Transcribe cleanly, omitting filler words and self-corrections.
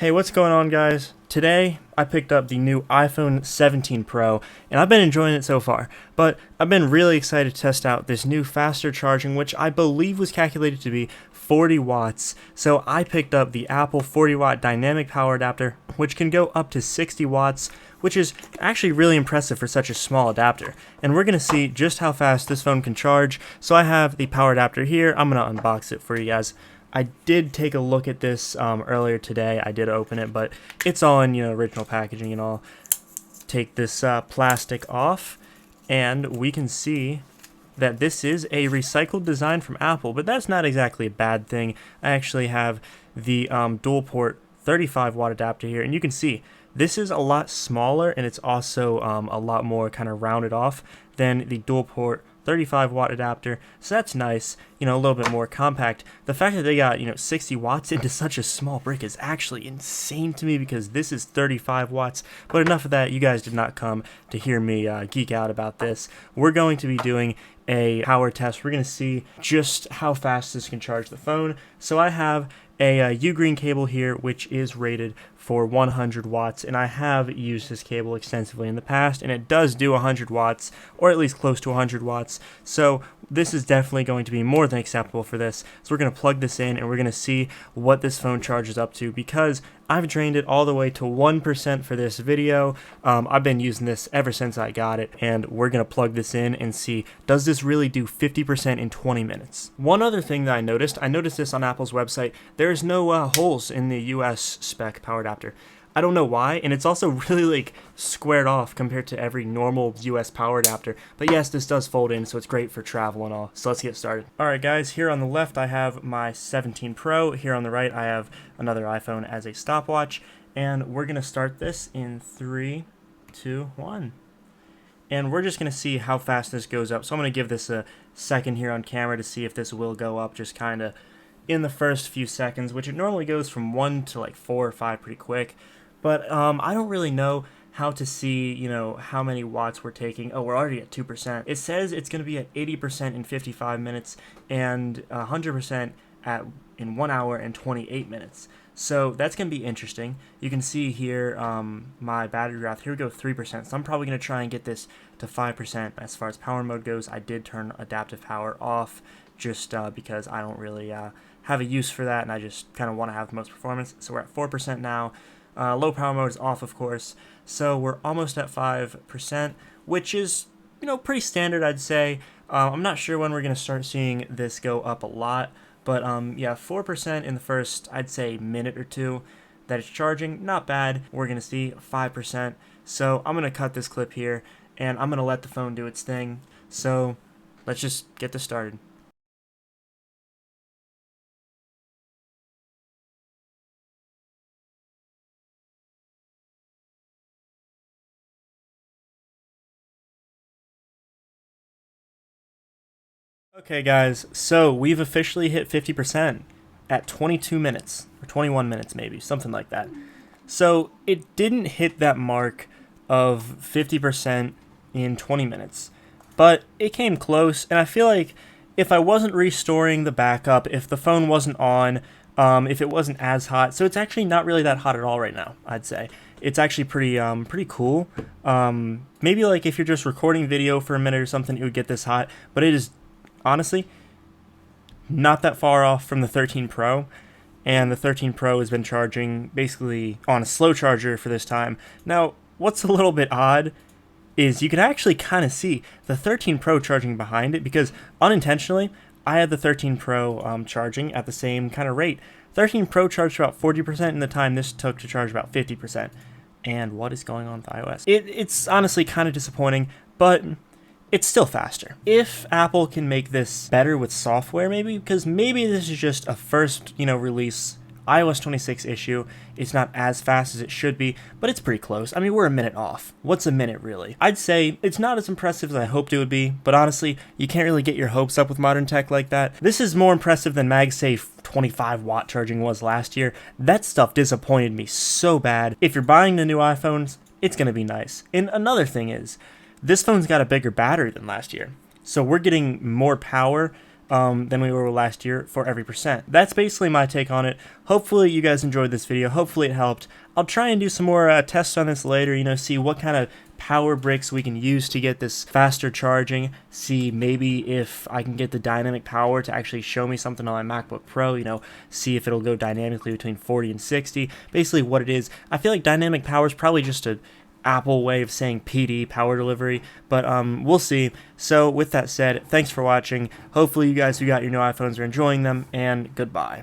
Hey, what's going on, guys? Today, I picked up the new iPhone 17 Pro, and I've been enjoying it so far, but I've been really excited to test out this new faster charging, which I believe was calculated to be 40 watts. So I picked up the Apple 40 watt dynamic power adapter, which can go up to 60 watts, which is actually really impressive for such a small adapter. And we're going to see just how fast this phone can charge. So I have the power adapter here. I'm going to unbox it for you guys. I did take a look at this earlier today. I did open it, but it's all in original packaging and all. Take this plastic off, and we can see that this is a recycled design from Apple, but that's not exactly a bad thing. I actually have the dual port 35 watt adapter here, and you can see this is a lot smaller, and it's also a lot more kind of rounded off than the dual port 35 watt adapter, so that's nice, a little bit more compact. The fact that they got 60 watts into such a small brick is actually insane to me, because this is 35 watts. But enough of that, you guys did not come to hear me geek out about this. We're going to be doing a power test. We're going to see just how fast this can charge the phone. So I have a U-green cable here, which is rated for 100 watts, and I have used this cable extensively in the past, and it does do 100 watts, or at least close to 100 watts, so this is definitely going to be more than acceptable for this. So we're going to plug this in, and we're going to see what this phone charges up to, because I've drained it all the way to 1% for this video. I've been using this ever since I got it, and we're going to plug this in and see, does this really do 50% in 20 minutes? One other thing that I noticed this on Apple's website, there's no holes in the US spec power adapter. I don't know why, and it's also really squared off compared to every normal US power adapter. But yes, this does fold in, so it's great for travel and all. So let's get started. Alright guys, here on the left I have my 17 Pro. Here on the right I have another iPhone as a stopwatch. And we're going to start this in 3, 2, 1. And we're just going to see how fast this goes up. So I'm going to give this a second here on camera to see if this will go up just kind of in the first few seconds, which it normally goes from 1 to 4 or 5 pretty quick. But I don't really know how to see, how many watts we're taking. Oh, we're already at 2%. It says it's going to be at 80% in 55 minutes and 100% in 1 hour and 28 minutes. So that's going to be interesting. You can see here my battery graph. Here we go, 3%. So I'm probably going to try and get this to 5%. As far as power mode goes, I did turn adaptive power off just because I don't really have a use for that, and I just kind of want to have the most performance. So we're at 4% now. Low power mode is off, of course, so we're almost at 5%, which is, pretty standard, I'd say. I'm not sure when we're going to start seeing this go up a lot, but yeah, 4% in the first, I'd say, minute or two that it's charging. Not bad. We're going to see 5%, so I'm going to cut this clip here, and I'm going to let the phone do its thing. So let's just get this started. Okay guys, so we've officially hit 50% at 22 minutes, or 21 minutes maybe, something like that. So it didn't hit that mark of 50% in 20 minutes, but it came close, and I feel like if I wasn't restoring the backup, if the phone wasn't on, if it wasn't as hot, so it's actually not really that hot at all right now, I'd say. It's actually pretty cool. Maybe if you're just recording video for a minute or something, it would get this hot, but it is honestly not that far off from the 13 Pro, and the 13 Pro has been charging basically on a slow charger for this time. Now, what's a little bit odd is you can actually kind of see the 13 Pro charging behind it, because unintentionally I had the 13 Pro charging at the same kind of rate. 13 Pro charged about 40% in the time this took to charge about 50%. And what is going on with iOS? It's honestly kind of disappointing, but it's still faster. If Apple can make this better with software, maybe, because maybe this is just a first, release iOS 26 issue. It's not as fast as it should be, but it's pretty close. I mean, we're a minute off. What's a minute, really? I'd say it's not as impressive as I hoped it would be, but honestly, you can't really get your hopes up with modern tech like that. This is more impressive than MagSafe 25 watt charging was last year. That stuff disappointed me so bad. If you're buying the new iPhones, it's going to be nice. And another thing is, this phone's got a bigger battery than last year, so we're getting more power than we were last year for every percent. That's basically my take on it. Hopefully you guys enjoyed this video. Hopefully it helped. I'll try and do some more tests on this later, see what kind of power bricks we can use to get this faster charging, see maybe if I can get the dynamic power to actually show me something on my MacBook Pro, see if it'll go dynamically between 40 and 60, basically what it is. I feel like dynamic power is probably just a Apple way of saying PD, power delivery, but we'll see. So with that said, thanks for watching. Hopefully you guys who got your new iPhones are enjoying them, and goodbye.